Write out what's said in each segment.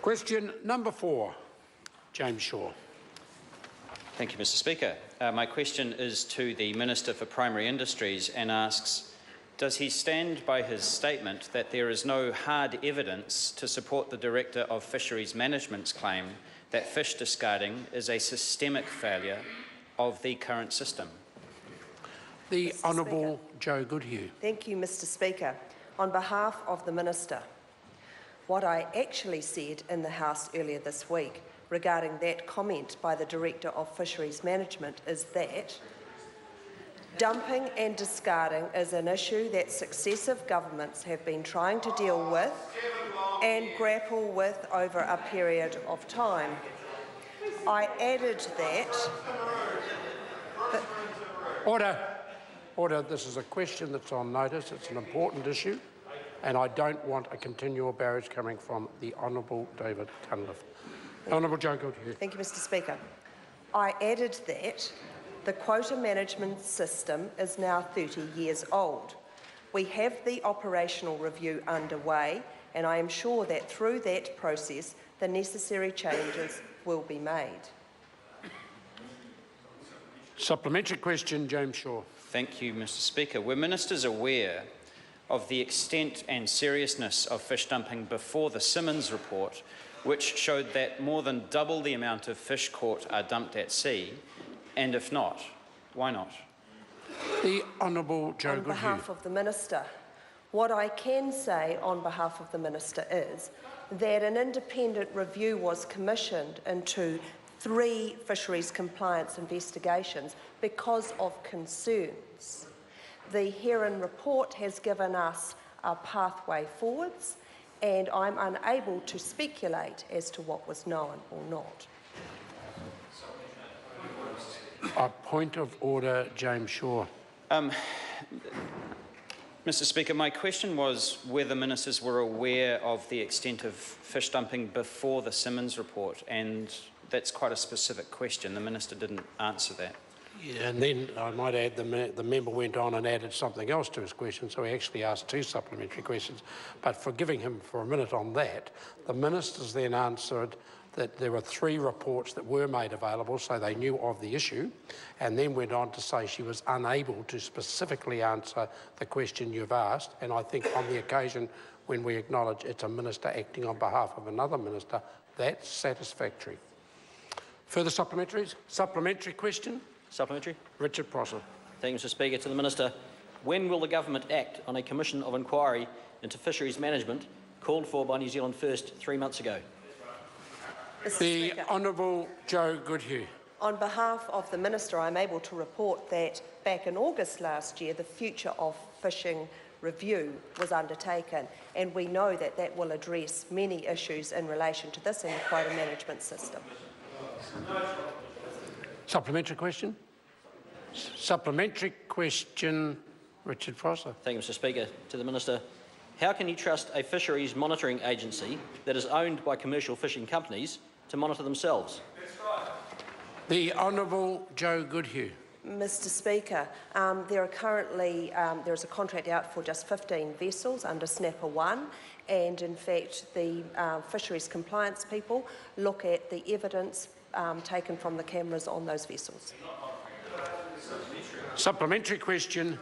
Question number 4, James Shaw. Thank you, Mr Speaker. My question is to the Minister for Primary Industries and asks, does he stand by his statement that there is no hard evidence to support the Director of Fisheries Management's claim that fish discarding is a systemic failure of the current system? The Honourable Joe Goodhue. Thank you, Mr Speaker. On behalf of the Minister, what I actually said in the House earlier this week regarding that comment by the Director of Fisheries Management is that dumping and discarding is an issue that successive governments have been trying to deal with and grapple with over a period of time. I added that... Order. This is a question that's on notice. It's an important issue, and I don't want a continual barrage coming from the Honourable David Cunliffe. Honourable Joe Goodhue. Thank you, Mr Speaker. I added that the quota management system is now 30 years old. We have the operational review underway, and I am sure that through that process the necessary changes will be made. Supplementary question, James Shaw. Thank you, Mr Speaker. Were ministers aware of the extent and seriousness of fish dumping before the Simmons report, which showed that more than double the amount of fish caught are dumped at sea? And if not, why not? The Honourable Joe Goodhue. On behalf of the Minister, what I can say on behalf of the Minister is that an independent review was commissioned into 3 fisheries compliance investigations because of concerns. The Heron report has given us a pathway forwards, and I'm unable to speculate as to what was known or not. A point of order, James Shaw. Mr Speaker, my question was whether ministers were aware of the extent of fish dumping before the Simmons report, and that's quite a specific question. The minister didn't answer that. Yeah, and then I might add the member went on and added something else to his question, so he actually asked 2 supplementary questions. But forgiving him for a minute on that, the ministers then answered that there were 3 reports that were made available, so they knew of the issue, and then went on to say she was unable to specifically answer the question you've asked. And I think on the occasion when we acknowledge it's a minister acting on behalf of another minister, that's satisfactory. Further supplementaries? Supplementary question? Supplementary. Richard Prosser. Thank you, Mr Speaker. To the Minister, when will the Government act on a commission of inquiry into fisheries management called for by New Zealand First 3 months ago? The Honourable Joe Goodhue. On behalf of the Minister, I'm able to report that back in August last year, the Future of Fishing review was undertaken, and we know that that will address many issues in relation to this and the quota management system. Supplementary question? Supplementary question, Richard Prosser. Thank you, Mr Speaker. To the Minister, how can you trust a fisheries monitoring agency that is owned by commercial fishing companies to monitor themselves? The Honourable Joe Goodhue. Mr Speaker, there is a contract out for just 15 vessels under Snapper 1, and in fact the fisheries compliance people look at the evidence taken from the cameras on those vessels. Supplementary question,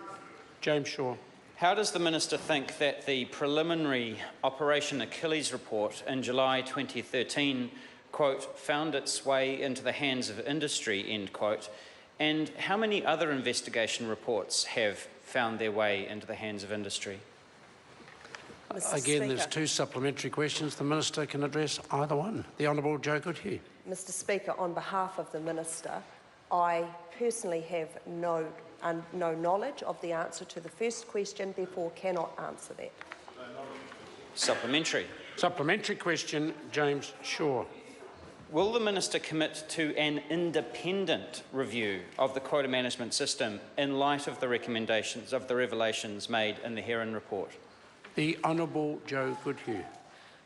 James Shaw. How does the Minister think that the preliminary Operation Achilles report in July 2013, quote, found its way into the hands of industry, end quote, and how many other investigation reports have found their way into the hands of industry? Again, there's 2 supplementary questions. The Minister can address either one. The Honourable Joe Goodhue. Mr Speaker, on behalf of the Minister, I personally have no knowledge of the answer to the first question, therefore cannot answer that. Supplementary. Supplementary question, James Shaw. Will the Minister commit to an independent review of the quota management system in light of the recommendations of the revelations made in the Heron report? The Honourable Joe Goodhue.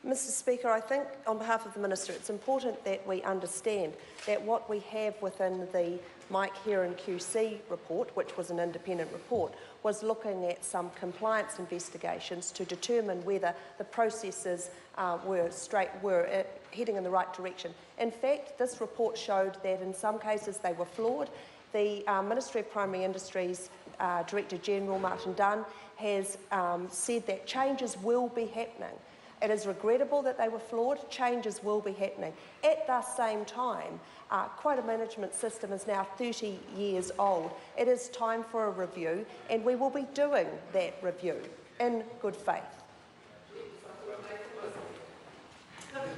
Mr Speaker, I think on behalf of the Minister it's important that we understand that what we have within the Mike Heron QC report, which was an independent report, was looking at some compliance investigations to determine whether the processes were heading in the right direction. In fact, this report showed that in some cases they were flawed. The Ministry of Primary Industries Director General Martin Dunn has said that changes will be happening. It is regrettable that they were flawed. Changes will be happening. At the same time, quota management system is now 30 years old. It is time for a review, and we will be doing that review in good faith.